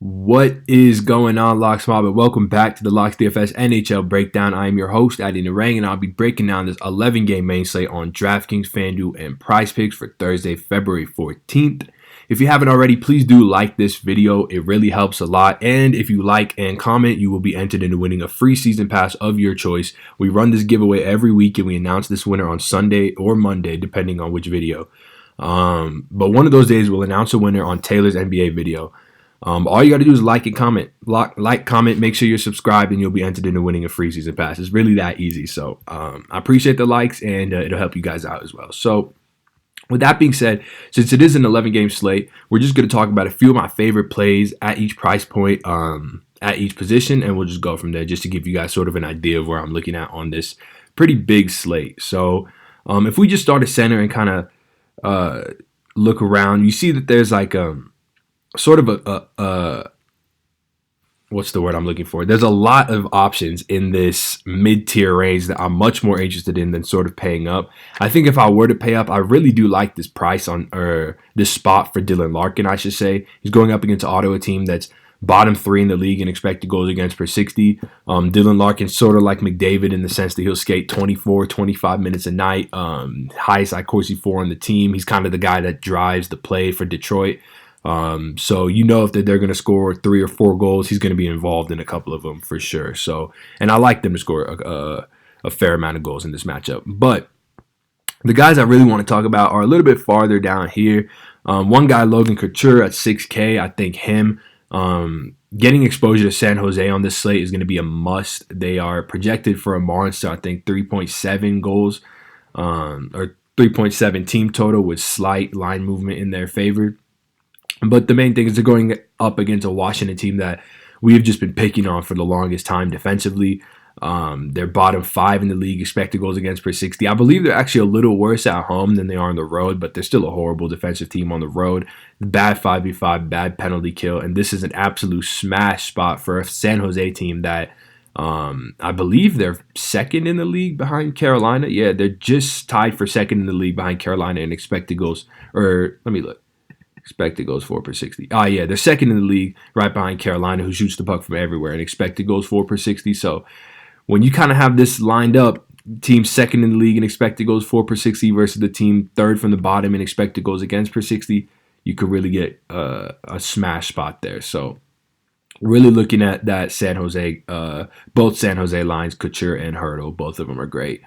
What is going on, Locks Mob? And welcome back to the Locks DFS NHL Breakdown. I am your host, Narang, and I'll be breaking down this 11-game main slate on DraftKings, FanDuel, and Prize Picks for Thursday, February 14th. If you haven't already, please do like this video. It really helps a lot. And if you like and comment, you will be entered into winning a free season pass of your choice. We run this giveaway every week, and we announce this winner on Sunday or Monday, depending on which video. But one of those days, we'll announce a winner on Taylor's NBA video. All you got to do is like and comment. Like, comment, make sure you're subscribed, and you'll be entered into winning a free season pass. It's really that easy. So I appreciate the likes, and it'll help you guys out as well. So with that being said, since it is an 11-game slate, we're just going to talk about a few of my favorite plays at each price point, at each position, and we'll just go from there just to give you guys sort of an idea of where I'm looking at on this pretty big slate. So if we just start at center and kind of look around, you see that there's like sort of what's the word I'm looking for? There's a lot of options in this mid-tier range that I'm much more interested in than sort of paying up. I think if I were to pay up, I really do like this price or this spot for Dylan Larkin, I should say. He's going up against Ottawa, team that's bottom 3 in the league in expected goals against per 60. Dylan Larkin's sort of like McDavid in the sense that he'll skate 24, 25 minutes a night. Highest Corsi 4 on the team. He's kind of the guy that drives the play for Detroit. So you know if they're going to score 3 or 4 goals, he's going to be involved in a couple of them for sure. So, and I like them to score a fair amount of goals in this matchup. But the guys I really want to talk about are a little bit farther down here. One guy, Logan Couture at 6K. I think him getting exposure to San Jose on this slate is going to be a must. They are projected for a monster, I think 3.7 goals or 3.7 team total with slight line movement in their favor. But the main thing is they're going up against a Washington team that we have just been picking on for the longest time defensively. They're bottom 5 in the league, expected goals against per 60. I believe they're actually a little worse at home than they are on the road, but they're still a horrible defensive team on the road. Bad 5v5, bad penalty kill, and this is an absolute smash spot for a San Jose team that I believe they're second in the league behind Carolina. Yeah, they're just tied for second in the league behind Carolina in expected goals. Or let me look. Expected goals for per 60. Yeah, they're second in the league right behind Carolina, who shoots the puck from everywhere, and expected goals for per 60. So when you kind of have this lined up, team second in the league and expected goals for per 60 versus the team third from the bottom and expected goals against per 60, you could really get a smash spot there. So really looking at that San Jose, both San Jose lines, Couture and Hurdle, both of them are great.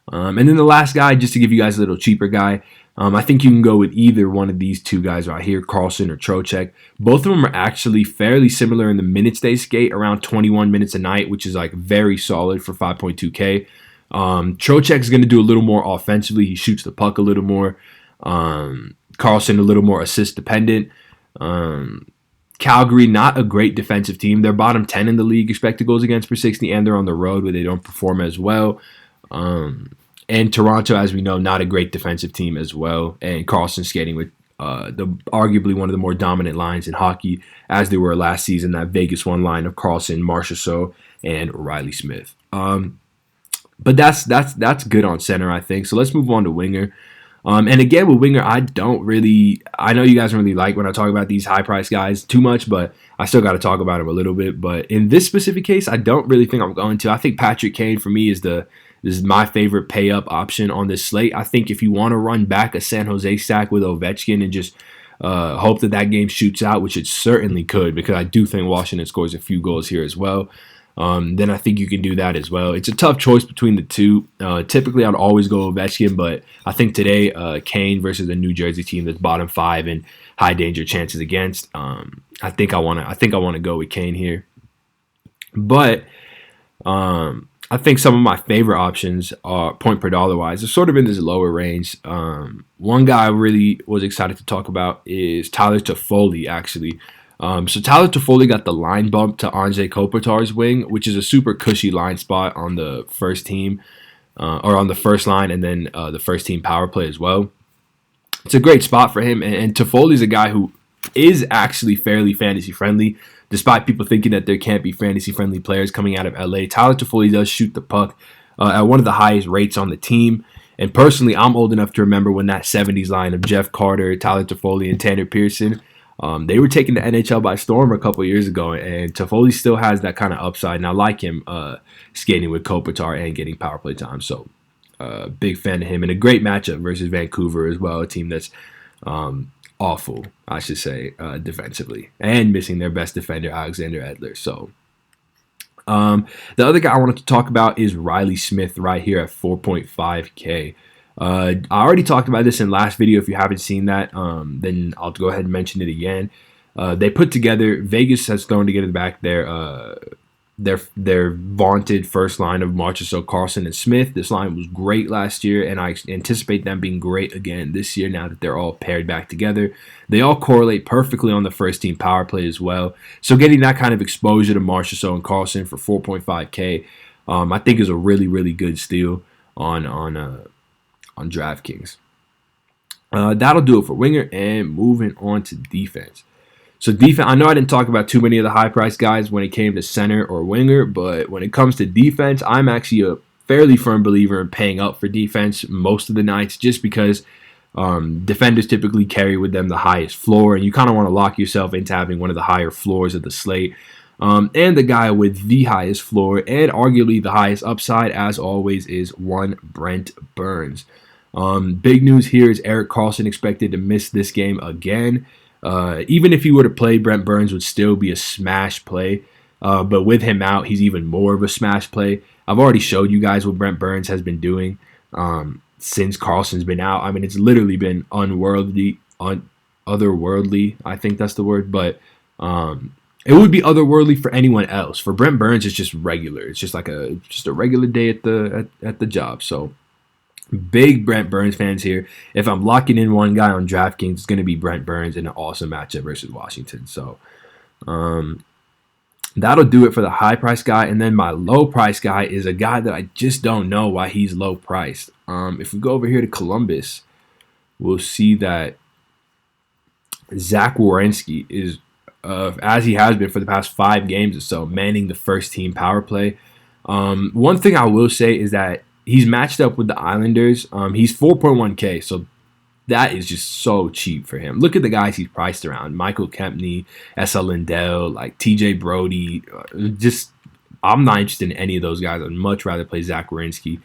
And then the last guy, just to give you guys a little cheaper guy, I think you can go with either one of these two guys right here, Carlson or Trocheck. Both of them are actually fairly similar in the minutes they skate, around 21 minutes a night, which is like very solid for 5.2K. Trocheck's going to do a little more offensively. He shoots the puck a little more. Carlson a little more assist dependent. Calgary, not a great defensive team. They're bottom 10 in the league, expected goals against per 60, and they're on the road where they don't perform as well. And Toronto, as we know, not a great defensive team as well. And Carlson skating with arguably one of the more dominant lines in hockey, as they were last season, that Vegas 1 line of Carlson, Marchessault, and Riley Smith. But that's good on center, I think. So let's move on to winger. And again, with winger, I know you guys don't really like when I talk about these high-priced guys too much, but I still got to talk about them a little bit. But in this specific case, I don't really think I'm going to. I think Patrick Kane, for me, is my favorite pay-up option on this slate. I think if you want to run back a San Jose stack with Ovechkin and just hope that game shoots out, which it certainly could, because I do think Washington scores a few goals here as well, then I think you can do that as well. It's a tough choice between the two. Typically, I'd always go Ovechkin, but I think today, Kane versus a New Jersey team that's bottom 5 and high danger chances against, I think I want to go with Kane here. But I think some of my favorite options are point per dollar wise. They're sort of in this lower range. One guy I really was excited to talk about is Tyler Toffoli, actually. So Tyler Toffoli got the line bump to Anze Kopitar's wing, which is a super cushy line spot on the first team, or on the first line, and then the first team power play as well. It's a great spot for him, and Toffoli's a guy who is actually fairly fantasy friendly. Despite people thinking that there can't be fantasy-friendly players coming out of LA, Tyler Toffoli does shoot the puck at one of the highest rates on the team. And personally, I'm old enough to remember when that 70s line of Jeff Carter, Tyler Toffoli, and Tanner Pearson They were taking the NHL by storm a couple years ago, and Toffoli still has that kind of upside. And I like him skating with Kopitar and getting power play time. So big fan of him, and a great matchup versus Vancouver as well, a team that's awful, I should say, defensively, and missing their best defender, Alexander Edler. So the other guy I wanted to talk about is Riley Smith right here at 4.5K. I already talked about this in last video. If you haven't seen that, then I'll go ahead and mention it again. They put together, Vegas has thrown together back their vaunted first line of Marchessault, Carlson, and Smith. This line was great last year, and I anticipate them being great again this year now that they're all paired back together. They all correlate perfectly on the first team power play as well. So getting that kind of exposure to Marchessault and Carlson for 4.5K, I think is a really, really good steal on DraftKings. That'll do it for winger, and moving on to defense. So defense, I know I didn't talk about too many of the high-priced guys when it came to center or winger, but when it comes to defense, I'm actually a fairly firm believer in paying up for defense most of the nights, just because defenders typically carry with them the highest floor, and you kind of want to lock yourself into having one of the higher floors of the slate. And the guy with the highest floor and arguably the highest upside, as always, is one Brent Burns. Big news here is Erik Karlsson expected to miss this game again. Even if he were to play, Brent Burns would still be a smash play. But with him out, he's even more of a smash play. I've already showed you guys what Brent Burns has been doing since Karlsson's been out. I mean, it's literally been otherworldly. I think that's the word. But it would be otherworldly for anyone else. For Brent Burns, it's just regular. It's just like a regular day at the job. So big Brent Burns fans here. If I'm locking in one guy on DraftKings, it's going to be Brent Burns in an awesome matchup versus Washington. So that'll do it for the high price guy. And then my low price guy is a guy that I just don't know why he's low priced. If we go over here to Columbus, we'll see that Zach Werenski is, as he has been for the past 5 games or so, manning the first team power play. One thing I will say is that he's matched up with the Islanders. He's 4.1K, so that is just so cheap for him. Look at the guys he's priced around: Michael Kempny, S.L. Lindell, like TJ Brody. I'm not interested in any of those guys. I'd much rather play Zach Werenski.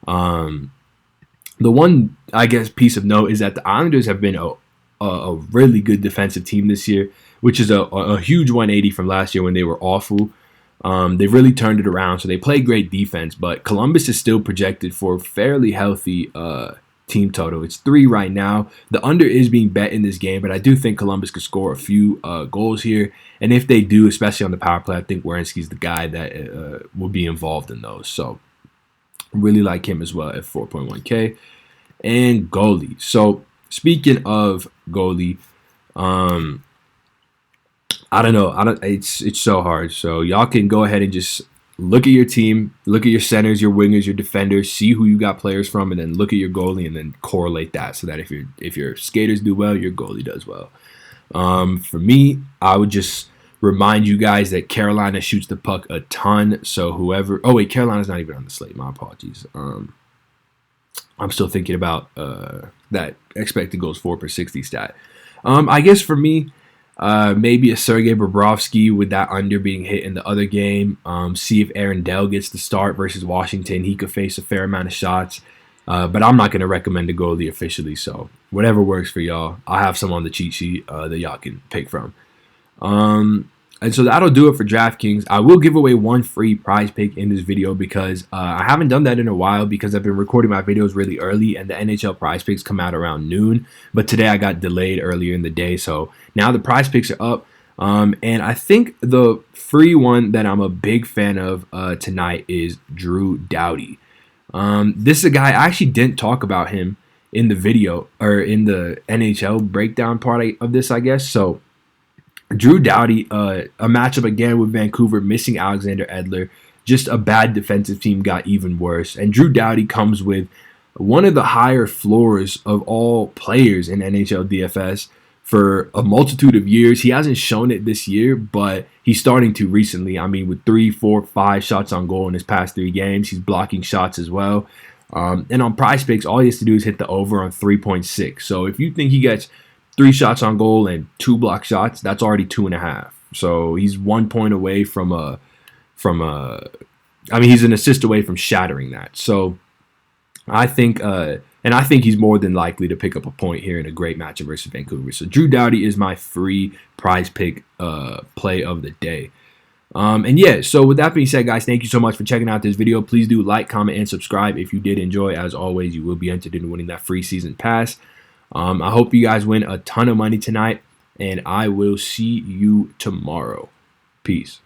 The one, I guess, piece of note is that the Islanders have been a really good defensive team this year, which is a huge 180 from last year when they were awful. They've really turned it around, so they play great defense, but Columbus is still projected for a fairly healthy team total. It's 3 right now. The under is being bet in this game, but I do think Columbus could score a few goals here, and if they do, especially on the power play, I think Werenski's the guy that will be involved in those. So really like him as well at 4.1K. And goalie. So speaking of goalie, I don't know. It's so hard. So y'all can go ahead and just look at your team, look at your centers, your wingers, your defenders, see who you got players from, and then look at your goalie and then correlate that so that if your skaters do well, your goalie does well. For me, I would just remind you guys that Carolina shoots the puck a ton. So whoever, Carolina's not even on the slate. My apologies. I'm still thinking about that expected goals for per 60 stat. I guess for me, maybe a Sergei Bobrovsky with that under being hit in the other game. See if Aaron Dell gets the start versus Washington. He could face a fair amount of shots. But I'm not going to recommend a goalie officially. So whatever works for y'all. I have some on the cheat sheet that y'all can pick from. And so that'll do it for DraftKings. I will give away one free prize pick in this video because I haven't done that in a while because I've been recording my videos really early and the NHL prize picks come out around noon. But today I got delayed earlier in the day. So now the prize picks are up. And I think the free one that I'm a big fan of tonight is Drew Doughty. This is a guy, I actually didn't talk about him in the video or in the NHL breakdown part of this, I guess. So Drew Doughty, a matchup again with Vancouver, missing Alexander Edler. Just a bad defensive team got even worse. And Drew Doughty comes with one of the higher floors of all players in NHL DFS for a multitude of years. He hasn't shown it this year, but he's starting to recently. I mean, with 3, 4, 5 shots on goal in his past 3 games. He's blocking shots as well. And on prize picks, all he has to do is hit the over on 3.6. So if you think he gets 3 shots on goal and 2 block shots, that's already 2.5. So he's 1 point away from he's an assist away from shattering that. So I think he's more than likely to pick up a point here in a great matchup versus Vancouver. So Drew Doughty is my free prize pick play of the day. So with that being said, guys, thank you so much for checking out this video. Please do like, comment, and subscribe if you did enjoy. As always, you will be entered into winning that free season pass. I hope you guys win a ton of money tonight, and I will see you tomorrow. Peace.